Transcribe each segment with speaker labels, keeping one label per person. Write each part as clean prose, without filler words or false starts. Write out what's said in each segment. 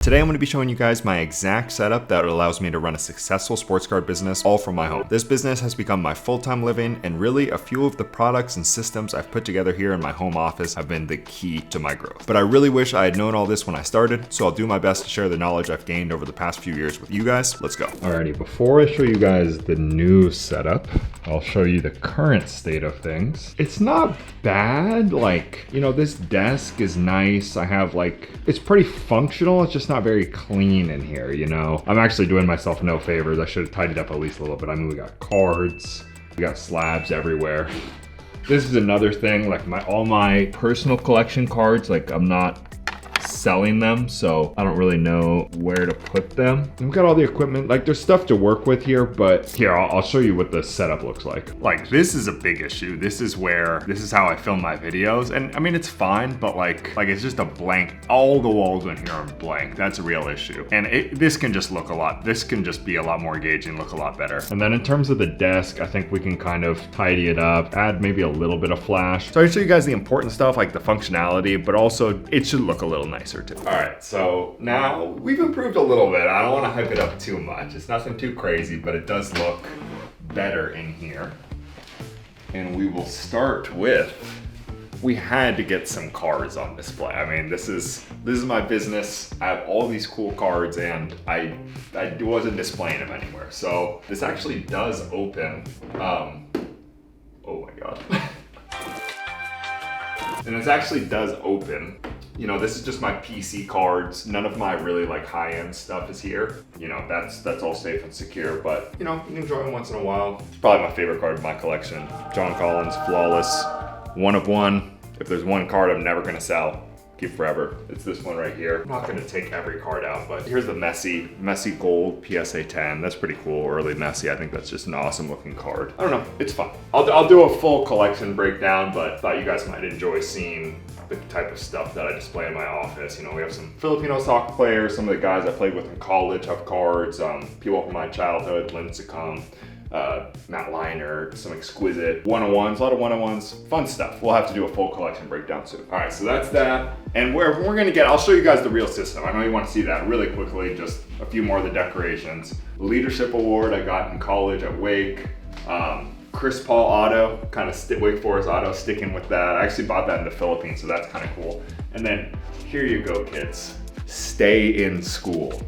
Speaker 1: Today I'm going to be showing you guys my exact setup that allows me to run a successful sports card business all from my home. This business has become my full-time living, and really a few of the products and systems I've put together here in my home office have been the key to my growth. But I really wish I had known all this when I started, so I'll do my best to share the knowledge I've gained over the past few years with you guys. Let's go. Alrighty, before I show you guys the new setup, I'll show you the current state of things. It's not bad, this desk is nice. I have it's pretty functional, it's just not very clean in here, I'm actually doing myself no favors. I should have tidied up at least a little bit. I mean, we got cards, we got slabs everywhere. This is another thing, all my personal collection cards, I'm not selling them, so I don't really know where to put them. And we've got all the equipment, there's stuff to work with here, but here, I'll show you what the setup looks like. This is a big issue. This is how I film my videos. And I mean, it's fine, but it's just a blank. All the walls in here are blank. That's a real issue. And this can just be a lot more engaging, look a lot better. And then in terms of the desk, I think we can kind of tidy it up, add maybe a little bit of flash. So I show you guys the important stuff, like the functionality, but also it should look a little nicer too. All right, so now we've improved a little bit. I don't want to hype it up too much. It's nothing too crazy, but it does look better in here. And we will start with, we had to get some cards on display. I mean, this is my business. I have all these cool cards, and I wasn't displaying them anywhere. So this actually does open. Oh my God. And this actually does open. This is just my PC cards. None of my really high-end stuff is here. That's all safe and secure, but you can enjoy them once in a while. It's probably my favorite card in my collection. John Collins, Flawless, one of one. If there's one card I'm never gonna sell, keep forever, it's this one right here. I'm not gonna take every card out, but here's the Messi Gold PSA 10. That's pretty cool, early Messi. I think that's just an awesome looking card. I don't know, it's fun. I'll do a full collection breakdown, but thought you guys might enjoy seeing the type of stuff that I display in my office. We have some Filipino soccer players, some of the guys I played with in college have cards, people from my childhood, Lincecum, Matt Liner, some exquisite one-on-ones, a lot of one-on-ones, fun stuff. We'll have to do a full collection breakdown soon. All right, so that's that. And where we're gonna I'll show you guys the real system. I know you wanna see that really quickly, just a few more of the decorations. Leadership Award I got in college at Wake. Chris Paul auto, Wake Forest auto, sticking with that. I actually bought that in the Philippines, so that's kind of cool. And then here you go, kids. Stay in school.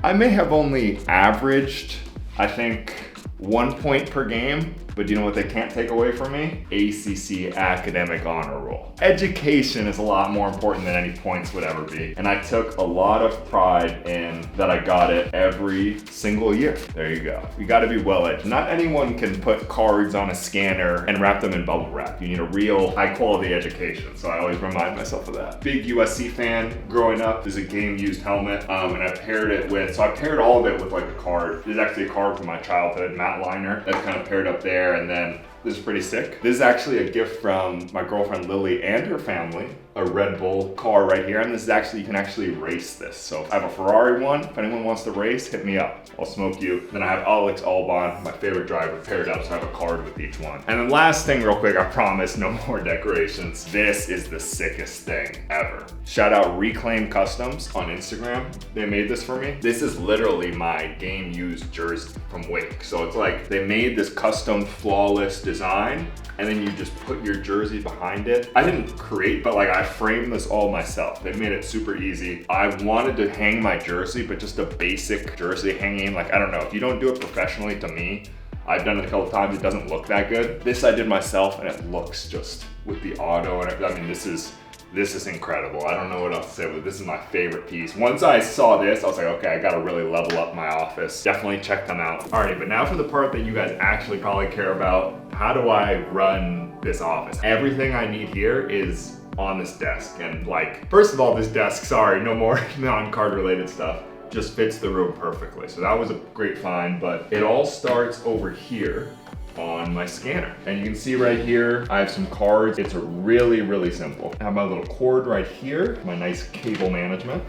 Speaker 1: I may have only averaged, I think, 1 point per game, but you know what they can't take away from me? ACC academic honor roll. Education is a lot more important than any points would ever be. And I took a lot of pride in that I got it every single year. There you go. You gotta be well-edged. Not anyone can put cards on a scanner and wrap them in bubble wrap. You need a real high quality education. So I always remind myself of that. Big USC fan growing up. There's a game used helmet, and I paired all of it with a card. There's actually a card from my childhood, Matt Liner, that's kind of paired up there. And then this is pretty sick. This is actually a gift from my girlfriend Lily and her family. A Red Bull car right here. And this is actually, you can actually race this. So I have a Ferrari one. If anyone wants to race, hit me up. I'll smoke you. Then I have Alex Albon, my favorite driver, paired up. So I have a card with each one. And then last thing real quick, I promise no more decorations. This is the sickest thing ever. Shout out Reclaim Customs on Instagram. They made this for me. This is literally my game used jersey from Wake. So it's they made this custom flawless design, and then you just put your jersey behind it. I didn't create, but I framed this all myself. They made it super easy. I wanted to hang my jersey, but just a basic jersey hanging. I don't know, if you don't do it professionally, to me, I've done it a couple of times, it doesn't look that good. This I did myself, and it looks just with the auto and everything. I mean, this is incredible. I don't know what else to say, but this is my favorite piece. Once I saw this, I was like, okay, I gotta really level up my office. Definitely check them out. Alrighty, but now for the part that you guys actually probably care about. How do I run this office? Everything I need here is on this desk. And first of all, this desk, sorry, no more non-card related stuff, just fits the room perfectly. So that was a great find, but it all starts over here on my scanner. And you can see right here, I have some cards. It's really, really simple. I have my little cord right here, my nice cable management.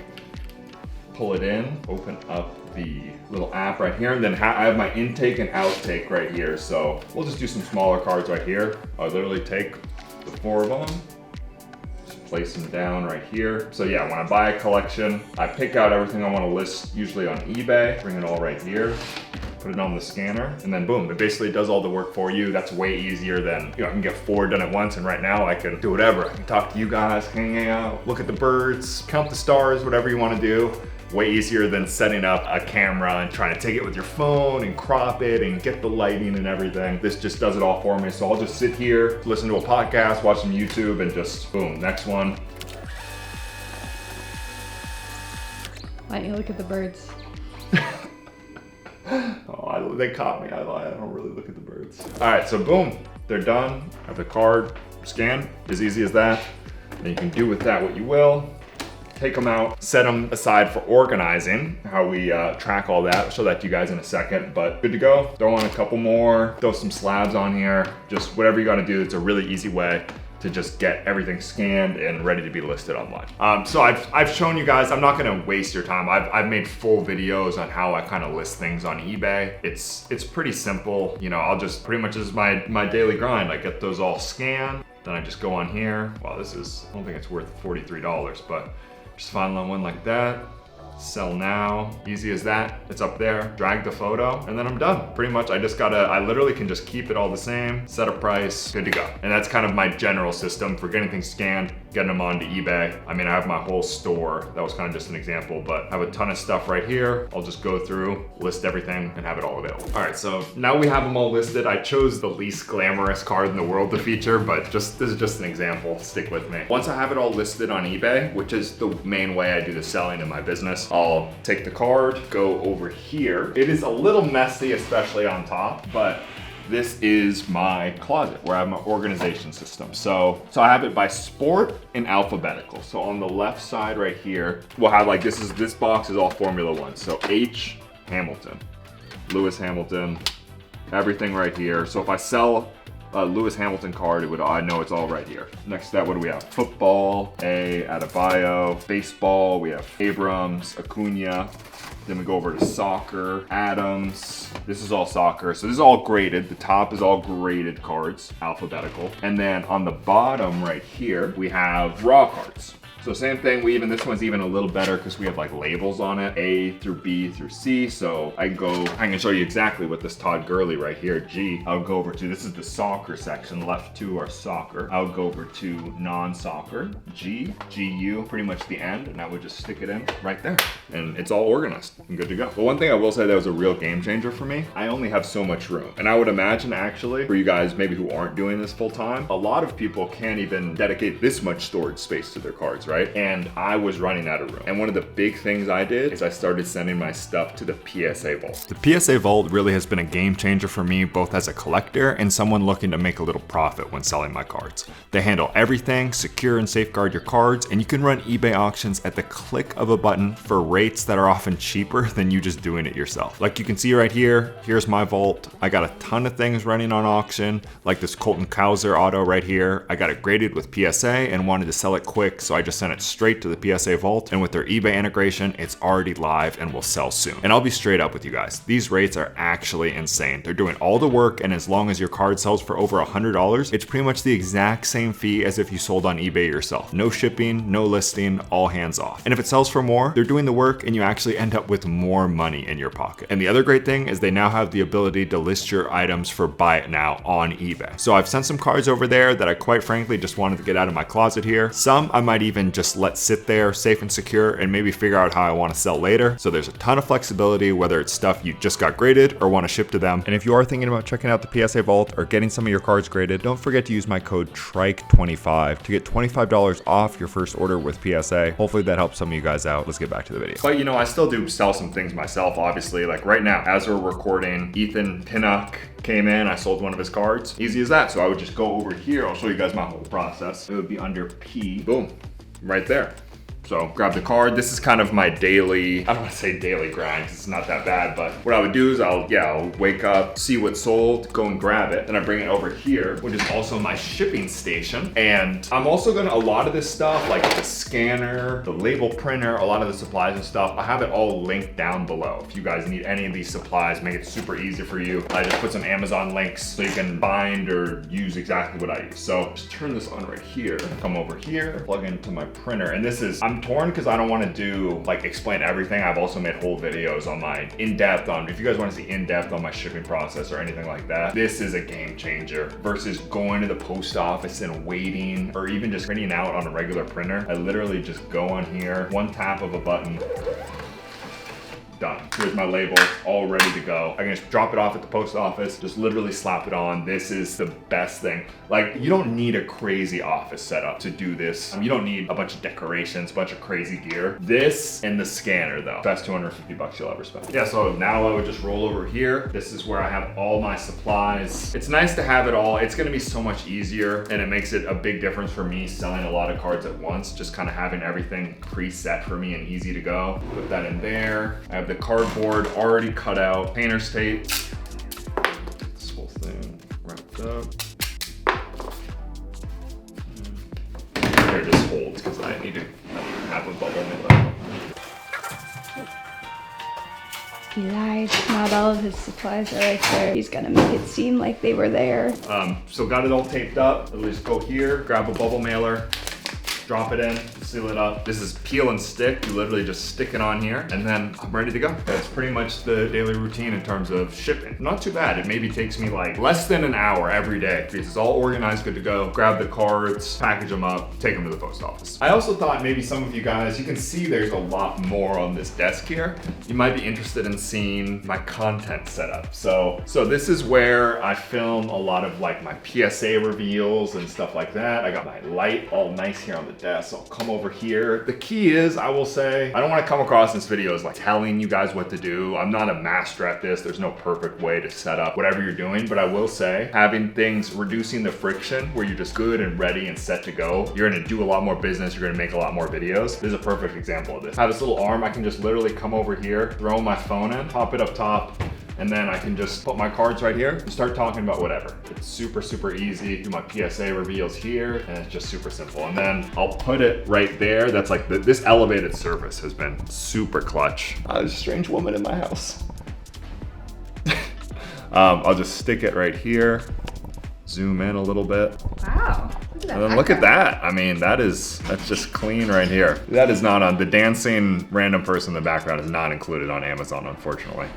Speaker 1: Pull it in, open up the little app right here, and then I have my intake and outtake right here. So we'll just do some smaller cards right here. I literally take the 4 of them, place them down right here. So yeah, when I buy a collection, I pick out everything I want to list, usually on eBay, bring it all right here, put it on the scanner, and then boom, it basically does all the work for you. That's way easier than, I can get 4 done at once, and right now I can do whatever. I can talk to you guys, hang out, look at the birds, count the stars, whatever you want to do. Way easier than setting up a camera and trying to take it with your phone and crop it and get the lighting and everything. This just does it all for me. So I'll just sit here, listen to a podcast, watch some YouTube, and just boom, next one.
Speaker 2: Why don't you look at the birds?
Speaker 1: Oh, they caught me. I don't really look at the birds. All right, so boom, they're done. Have the card scanned, as easy as that. And you can do with that what you will. Take them out, set them aside for organizing, how we track all that. I'll show that to you guys in a second, but good to go. Throw on a couple more, throw some slabs on here, just whatever you gotta do. It's a really easy way to just get everything scanned and ready to be listed online. So I've shown you guys, I'm not gonna waste your time. I've made full videos on how I kind of list things on eBay. It's pretty simple. I'll just pretty much, this is my daily grind. I get those all scanned, then I just go on here. Well, I don't think it's worth $43, but just find one like that, sell now, easy as that. It's up there, drag the photo, and then I'm done. Pretty much, I literally can just keep it all the same, set a price, good to go. And that's kind of my general system for getting things scanned, getting them onto eBay. I have my whole store. That was kind of just an example, but I have a ton of stuff right here. I'll just go through, list everything, and have it all available. All right, so now we have them all listed. I chose the least glamorous card in the world to feature, but this is just an example. Stick with me. Once I have it all listed on eBay, which is the main way I do the selling in my business, I'll take the card, go over here. It is a little messy, especially on top, but this is my closet where I have my organization system. So I have it by sport and alphabetical. So on the left side right here, we'll have this box is all Formula One. So H, Hamilton, Lewis Hamilton, everything right here. So if I sell a Lewis Hamilton card, I know it's all right here. Next to that, what do we have? Football, A, Adebayo. Baseball, we have Abrams, Acuna. Then we go over to soccer, Adams. This is all soccer. So this is all graded. The top is all graded cards, alphabetical. And then on the bottom right here, we have raw cards. So same thing, this one's even a little better because we have labels on it, A through B through C. So I can show you exactly what this Todd Gurley right here, G, I would go over to, this is the soccer section, left 2 are soccer. I would go over to non-soccer, G, GU, pretty much the end, and I would just stick it in right there. And it's all organized and good to go. But one thing I will say that was a real game changer for me, I only have so much room. And I would imagine actually, for you guys maybe who aren't doing this full time, a lot of people can't even dedicate this much storage space to their cards, right? And I was running out of room. And one of the big things I did is I started sending my stuff to the PSA Vault. The PSA Vault really has been a game changer for me, both as a collector and someone looking to make a little profit when selling my cards. They handle everything, secure and safeguard your cards, and you can run eBay auctions at the click of a button for rates that are often cheaper than you just doing it yourself. Like you can see right here, here's my vault. I got a ton of things running on auction, like this Colton Cowser auto right here. I got it graded with PSA and wanted to sell it quick, so I just sent it straight to the PSA Vault, and with their eBay integration, it's already live and will sell soon. And I'll be straight up with you guys, these rates are actually insane. They're doing all the work, and as long as your card sells for over $100, it's pretty much the exact same fee as if you sold on eBay yourself. No shipping, no listing, all hands off. And if it sells for more, they're doing the work and you actually end up with more money in your pocket. And the other great thing is they now have the ability to list your items for buy it now on eBay. So I've sent some cards over there that I quite frankly just wanted to get out of my closet here. Some I might even just let sit there safe and secure and maybe figure out how I want to sell later. So there's a ton of flexibility, whether it's stuff you just got graded or want to ship to them. And if you are thinking about checking out the PSA Vault or getting some of your cards graded, don't forget to use my code TRIKE25 to get $25 off your first order with PSA. Hopefully that helps some of you guys out. Let's get back to the video. But I still do sell some things myself, obviously. Like right now, as we're recording, Ethan Pinnock came in, I sold one of his cards. Easy as that. So I would just go over here. I'll show you guys my whole process. It would be under P. Boom. Right there. So grab the card. This is kind of my daily, I don't want to say daily grind, 'cause it's not that bad, but what I would do is I'll wake up, see what's sold, go and grab it. Then I bring it over here, which is also my shipping station. And I'm also gonna, a lot of this stuff, like the scanner, the label printer, a lot of the supplies and stuff, I have it all linked down below. If you guys need any of these supplies, make it super easy for you. I just put some Amazon links so you can find or use exactly what I use. So just turn this on right here, come over here, plug into my printer. And this is, I'm torn because I don't want to do, like, explain everything. I've also made whole videos on my in-depth on, if you guys want to see in-depth on my shipping process or anything like that, this is a game changer versus going to the post office and waiting, or even just printing out on a regular printer. I literally just go on here, one tap of a button, done. Here's my label, all ready to go. I can just drop it off at the post office, just literally slap it on. This is the best thing. Like, you don't need a crazy office setup to do this. You don't need a bunch of decorations, a bunch of crazy gear. This and the scanner though, best 250 bucks you'll ever spend. Yeah, so now I would just roll over here. This is where I have all my supplies. It's nice to have it all. It's gonna be so much easier, and it makes it a big difference for me selling a lot of cards at once, just kind of having everything preset for me and easy to go. Put that in there. I have the cardboard already cut out, painter's tape. This whole thing wrapped up. Here, just holds because I need to have a bubble mailer.
Speaker 2: He lied. Not all of his supplies are right there. He's gonna make it seem like they were there.
Speaker 1: So got it all taped up. I'll just go here, grab a bubble mailer, drop it in, seal it up. This is peel and stick. You literally just stick it on here and then I'm ready to go. That's pretty much the daily routine in terms of shipping. Not too bad. It maybe takes me like less than an hour every day because it's all organized, good to go. Grab the cards, package them up, take them to the post office. I also thought maybe some of you guys, you can see there's a lot more on this desk here. You might be interested in seeing my content setup. So this is where I film a lot of like my PSA reveals and stuff like that. I got my light all nice here on the desk. So I'll come over here. The key is, I will say, I don't want to come across in this video as like telling you guys what to do. I'm not a master at this. There's no perfect way to set up whatever you're doing, but I will say having things, reducing the friction where you're just good and ready and set to go. You're going to do a lot more business. You're going to make a lot more videos. This is a perfect example of this. I have this little arm. I can just literally come over here, throw my phone in, pop it up top, and then I can just put my cards right here and start talking about whatever. It's super, super easy. Do my PSA reveals here, and it's just super simple. And then I'll put it right there. That's like, this elevated service has been super clutch. There's a strange woman in my house. I'll just stick it right here. Zoom in a little bit.
Speaker 2: Wow.
Speaker 1: And then look at that. I mean, that's just clean right here. That is not on, the dancing random person in the background is not included on Amazon, unfortunately.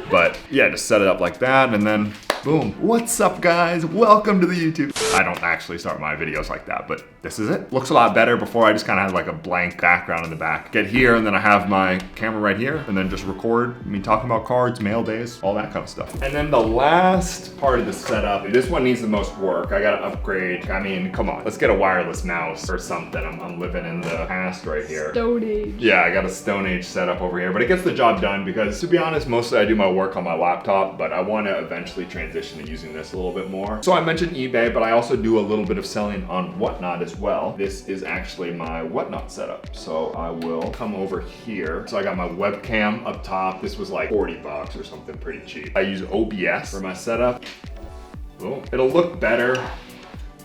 Speaker 1: But yeah, just set it up like that and then boom. What's up guys? Welcome to the YouTube. I don't actually start my videos like that, but this is it. Looks a lot better. Before I just kind of had like a blank background in the back. Get here and then I have my camera right here and then just record me talking about cards, mail days, all that kind of stuff. And then the last part of the setup, this one needs the most work. I gotta upgrade. I mean, come on, let's get a wireless mouse or something. I'm living in the past right here.
Speaker 2: Stone Age.
Speaker 1: Yeah, I got a Stone Age setup over here, but it gets the job done because to be honest, mostly I do my work on my laptop, but I want to eventually transition to using this a little bit more. So I mentioned eBay, but I also do a little bit of selling on Whatnot as well. This is actually my Whatnot setup. So I will come over here. So I got my webcam up top. This was like 40 bucks or something pretty cheap. I use OBS for my setup. Boom. It'll look better.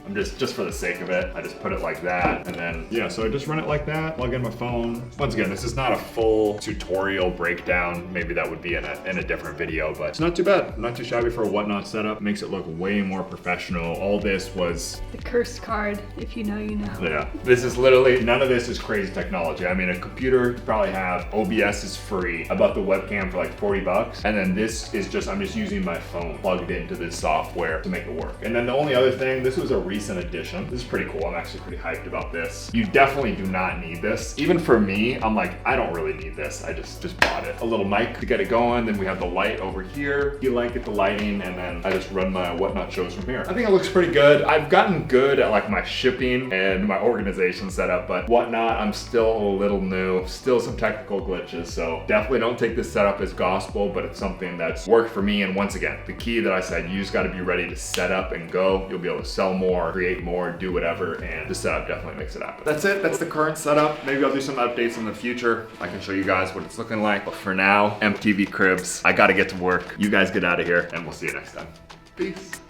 Speaker 1: I'm just for the sake of it, I just put it like that. And then, yeah, so I just run it like that, plug in my phone. Once again, this is not a full tutorial breakdown. Maybe that would be in a different video, but it's not too bad. Not too shabby for a Whatnot setup. Makes it look way more professional. All this was...
Speaker 2: The cursed card, if you know, you know.
Speaker 1: Yeah, this is literally, none of this is crazy technology. I mean, a computer you probably have, OBS is free. I bought the webcam for like 40 bucks. And then this is just, I'm just using my phone plugged into this software to make it work. And then the only other thing, this was a recent edition. This is pretty cool. I'm actually pretty hyped about this. You definitely do not need this. Even for me, I'm like, I don't really need this. I just bought it. A little mic to get it going. Then we have the light over here. You like it, the lighting, and then I just run my Whatnot shows from here. I think it looks pretty good. I've gotten good at like my shipping and my organization setup, but Whatnot, I'm still a little new. Still some technical glitches. So definitely don't take this setup as gospel, but it's something that's worked for me. And once again, the key that I said, you just got to be ready to set up and go. You'll be able to sell more more, create more, do whatever, and this setup definitely makes it happen. That's it, that's the current setup. Maybe I'll do some updates in the future. I can show you guys what it's looking like, but for now, MTV Cribs, I gotta get to work. You guys get out of here, and we'll see you next time. Peace.